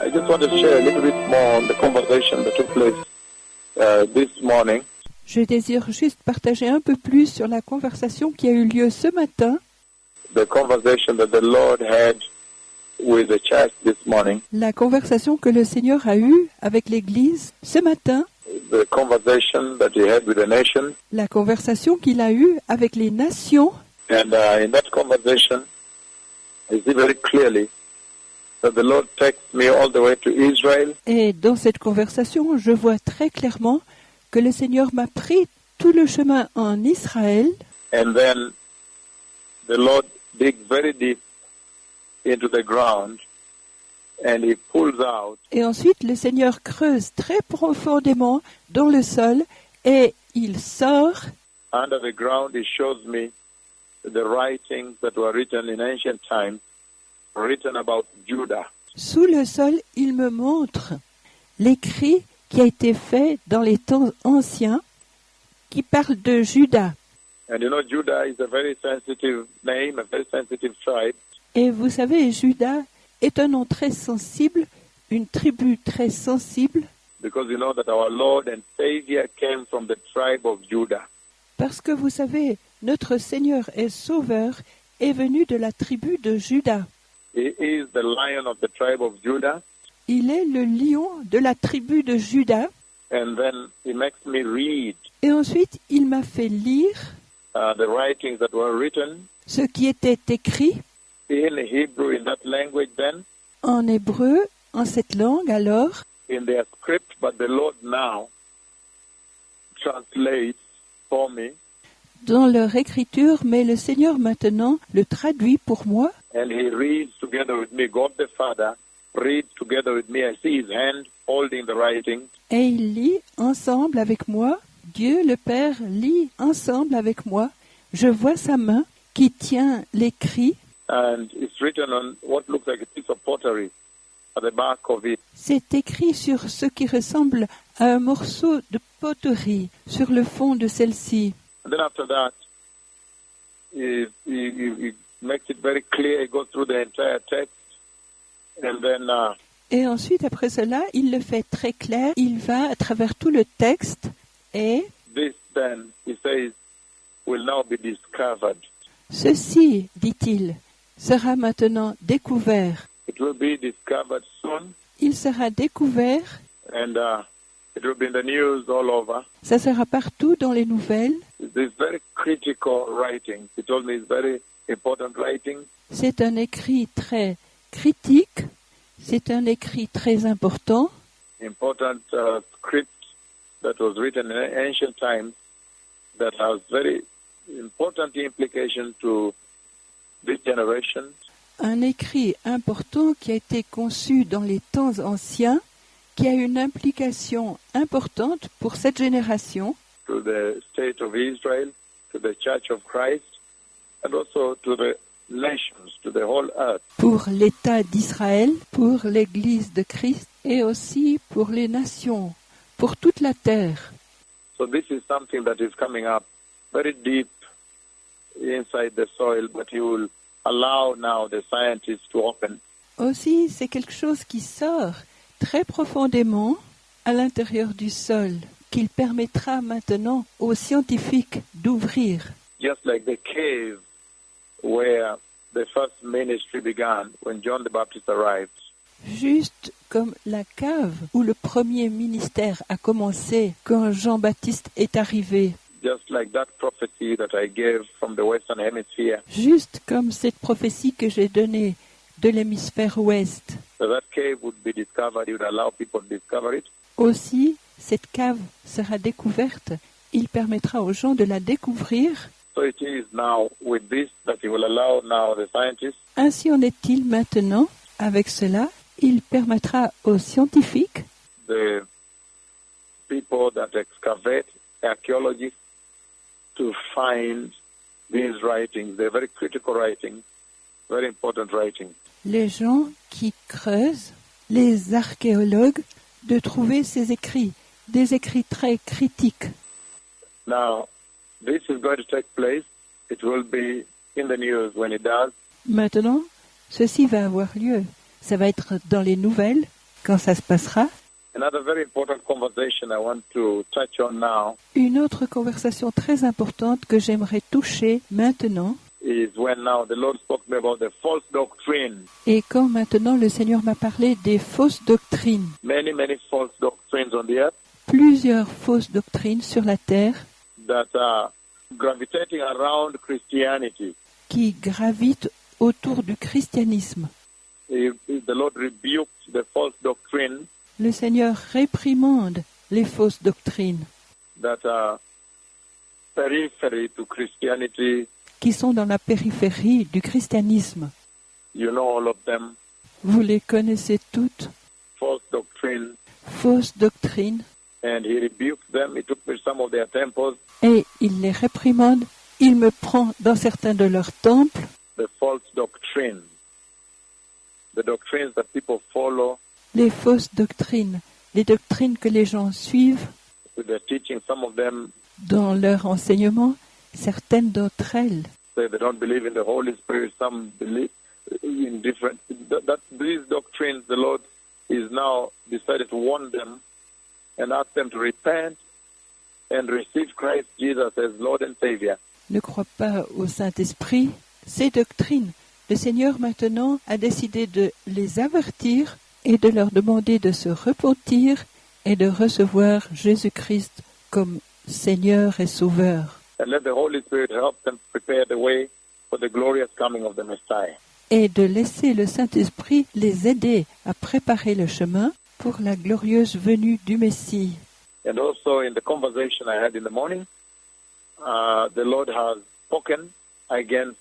I just want to share a little bit more on the conversation that took place this morning. Je désire juste partager un peu plus sur la conversation qui a eu lieu ce matin, The conversation that the Lord had with the church this morning. la conversation que le Seigneur a eue avec l'Église ce matin, The conversation that he had with the nation. la conversation qu'il a eue avec les nations. And in that conversation, I see very clearly that the Lord takes me all the way to Israel. Et dans cette conversation, je vois très clairement que le Seigneur m'a pris tout le chemin en Israël. And then the Lord digs very deep into the ground and he pulls out Et ensuite, le Seigneur creuse très profondément dans le sol et il sort. under the ground. He shows me the writings that were written in ancient times, written about Judah. Sous le sol, il me montre l'écrit qui a été fait dans les temps anciens, qui parle de Juda. And you know, Judah is a very sensitive name, a very sensitive tribe. Et vous savez, Juda est un nom très sensible, une tribu très sensible, Because you know that our Lord and Savior came from the tribe of Judah. parce que vous savez, notre Seigneur et Sauveur est venu de la tribu de Juda. He is the lion of the tribe of Judah. Il est le lion de la tribu de Juda. And then he makes me read Et ensuite, il m'a fait lire the writings that were written ce qui était écrit in Hebrew, in that language then, en hébreu, en cette langue alors, in their script, but the Lord now translates for me, dans leur écriture, mais le Seigneur maintenant le traduit pour moi. and he reads together with me. God the Father reads together with me. I see his hand holding the writing. Et il lit ensemble avec moi. Dieu le Père lit ensemble avec moi. Je vois sa main qui tient l'écrit. And it's written on what looks like a piece of pottery at the back of it. C'est écrit sur ce qui ressemble à un morceau de poterie sur le fond de celle-ci. And then after that, he makes it very clear. He goes through the entire text. And then Et ensuite, après cela, il le fait très clair. Il va à travers tout le texte et this then, he says, will now be discovered. ceci, dit-il, sera maintenant découvert. It will be discovered soon. Il sera découvert. And it will be in the news all over. Ça sera partout dans les nouvelles. This very critical writing. He told me it's very important writing. C'est un écrit très critique. C'est un écrit très important. Important script that was written in ancient times that has very important implication to this generation. Un écrit important qui a été conçu dans les temps anciens, qui a une implication importante pour cette génération, To the state of Israel, to the Church of Christ, and also to the nations, to the whole earth. pour l'État d'Israël, pour l'Église de Christ et aussi pour les nations, pour toute la terre. So this is something that is coming up very deep inside the soil, but he will allow now the scientists to open. Aussi, c'est quelque chose qui sort très profondément à l'intérieur du sol, qu'il permettra maintenant aux scientifiques d'ouvrir. Just like the cave where the first ministry began when John the Baptist arrived. Juste comme la cave où le premier ministère a commencé quand Jean-Baptiste est arrivé. Just like that prophecy that I gave from the Western Hemisphere. Juste comme cette prophétie que j'ai donnée de l'hémisphère ouest. So that cave would be discovered. He would allow people to discover it. Aussi, cette cave sera découverte. Il permettra aux gens de la découvrir. So it is now with this that he will allow now the scientists Ainsi en est-il maintenant. Avec cela, il permettra aux scientifiques, the people that excavate, archaeologists, to find these writings. They're very critical writings, very important writings. les gens qui creusent, les archéologues, de trouver ces écrits, des écrits très critiques. Now, this is going to take place. It will be in the news when it does. Maintenant, ceci va avoir lieu. Ça va être dans les nouvelles. quand ça se passera. Another very important conversation I want to touch on now Une autre conversation très importante que j'aimerais toucher maintenant is when now the Lord spoke to me about the false doctrine. est quand maintenant le Seigneur m'a parlé des fausses doctrines. Many false doctrines on the earth Plusieurs fausses doctrines sur la terre that are gravitating around Christianity. qui gravitent autour du christianisme. The Lord rebuked the false doctrine Le Seigneur réprimande les fausses doctrines that are periphery to Christianity. qui sont dans la périphérie du christianisme. You know all of them. Vous les connaissez toutes, False doctrine. fausses doctrines, And he rebuked them. He took me to some of their temples. et il les réprimande. Il me prend dans certains de leurs temples, The false doctrine. The doctrines that people follow les fausses doctrines, les doctrines que les gens suivent with their teaching. Some of them dans leur enseignement. Certaines d'entre elles say they don't believe in the Holy Spirit. Some believe in different. That these doctrines, the Lord is now decided to warn them and ask them to repent and receive Christ Jesus as Lord and Savior. ne croient pas au Saint-Esprit. Ces doctrines, le Seigneur maintenant a décidé de les avertir et de leur demander de se repentir et de recevoir Jésus-Christ comme Seigneur et Sauveur. And let the Holy Spirit help them prepare the way for the glorious coming of the Messiah. Et de laisser le Saint-Esprit les aider à préparer le chemin pour la glorieuse venue du Messie. And also in the conversation I had in the morning, the Lord has spoken against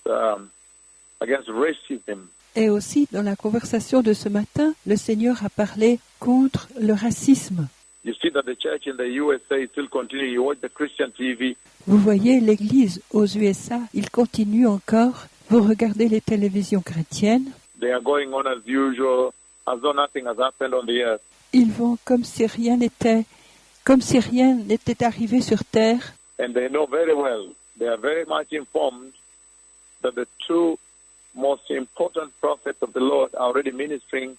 racism. Et aussi, dans la conversation de ce matin, le Seigneur a parlé contre le racisme. You see that the church in the USA still continue. You watch the Christian TV. Vous voyez, l'Église aux USA, il continue encore. Vous regardez les télévisions chrétiennes, They are going on as usual, as though nothing has happened on the earth. ils vont comme si rien n'était arrivé sur terre. And they know very well, they are very much informed that the two most important prophets of the Lord are already ministering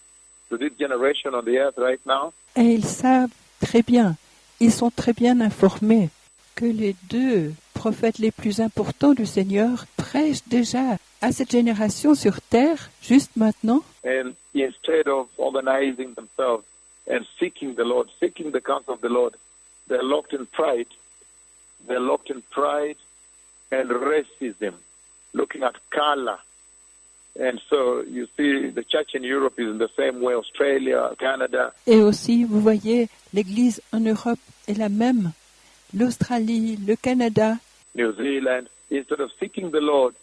to this generation on the earth right now. Et ils savent très bien, ils sont très bien informés que les deux prophètes les plus importants du Seigneur prêchent déjà à cette génération sur terre, juste maintenant. And instead of organizing themselves and seeking the Lord, seeking the counsel of the Lord, they're locked in pride. They're locked in pride and racism, looking at color. And so you see the church in Europe is in the same way, Australia, Canada. Et aussi, vous voyez, l'Église en Europe est la même. L'Australie, le Canada, New Zealand, instead of seeking the Lord,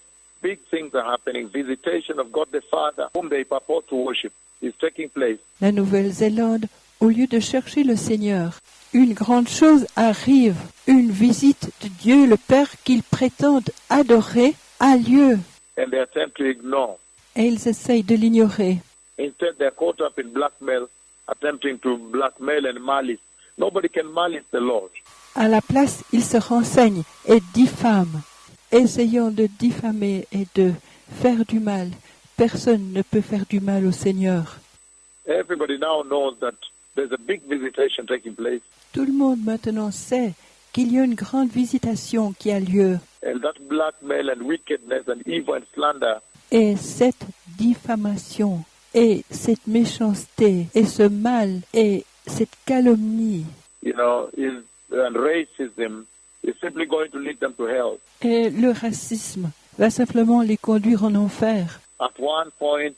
big things are happening. Visitation of God the Father, whom they purport to worship, is taking place. la Nouvelle-Zélande, au lieu de chercher le Seigneur, une grande chose arrive. Une visite de Dieu le Père qu'ils prétendent adorer a lieu. And they attempt to ignore. Et ils essayent de l'ignorer. Instead, they're caught up in blackmail, attempting to blackmail and malice. Nobody can malice the Lord. À la place, ils se renseignent et diffament, essayant de diffamer et de faire du mal. Personne ne peut faire du mal au Seigneur. Everybody now knows that there's a big visitation taking place. Tout le monde maintenant sait qu'il y a une grande visitation qui a lieu. And that blackmail and wickedness and evil and slander Et cette diffamation et cette méchanceté et ce mal et cette calomnie and racism is simply going to lead them to hell. et le racisme va simplement les conduire en enfer. At one point,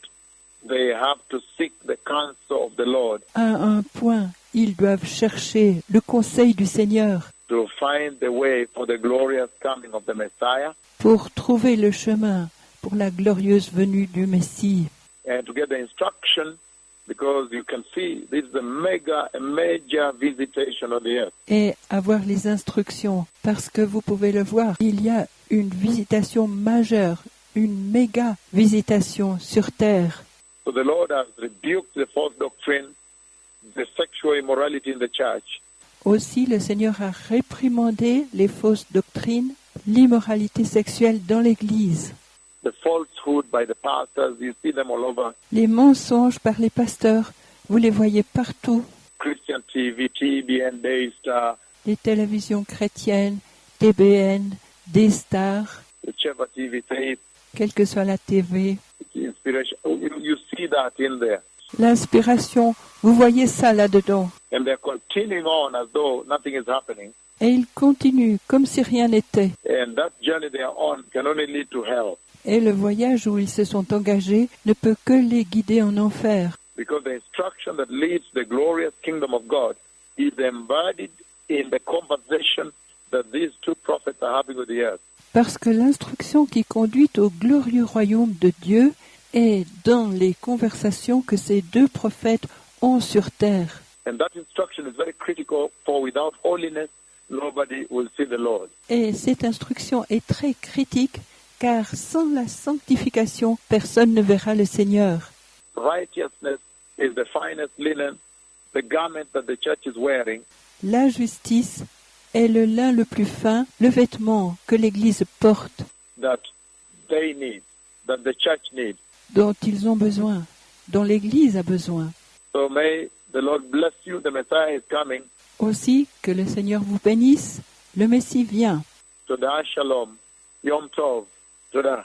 they have to seek the counsel of the Lord À un point, ils doivent chercher le conseil du Seigneur to find the way for the glorious coming of the Messiah pour trouver le chemin pour la glorieuse venue du Messie. and to get the instruction, because you can see this is a major visitation on the earth. Et avoir les instructions, parce que vous pouvez le voir, il y a une visitation majeure, une méga visitation sur terre. So the Lord has rebuked the false doctrine, the sexual immorality in the church. Aussi, le Seigneur a réprimandé les fausses doctrines, l'immoralité sexuelle dans l'Église, The falsehood by the pastors, you see them all over. les mensonges par les pasteurs. Vous les voyez partout, Christian TV, TBN, Daystar, les télévisions chrétiennes, TBN, D-Star, whichever TV, Faith, quelle que soit la TV. Inspiration. You see that in there. L'inspiration, vous voyez ça là-dedans. And they're continuing on as though nothing is happening. Et ils continuent comme si rien n'était. And that journey they are on can only lead to hell. Et le voyage où ils se sont engagés ne peut que les guider en enfer. Because the instruction that leads the glorious kingdom of God is embodied in the conversation that these two prophets are having with the earth. Parce que l'instruction qui conduit au glorieux royaume de Dieu est dans les conversations que ces deux prophètes ont sur terre. And that instruction is very critical, for without holiness, nobody will see the Lord. Et cette instruction est très critique, car sans la sanctification, personne ne verra le Seigneur. Righteousness is the finest linen, the garment that the church is wearing. La justice est le lin le plus fin, le vêtement que l'Église porte, That they need, that the church needs. dont ils ont besoin, dont l'Église a besoin. So may the Lord bless you. The Messiah is coming. Aussi, que le Seigneur vous bénisse, le Messie vient. Todah Shalom, Yom Tov, Todah.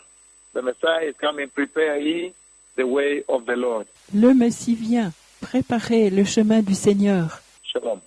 The Messiah is coming. Prepare ye the way of the Lord. Le Messie vient, préparez le chemin du Seigneur. Shalom.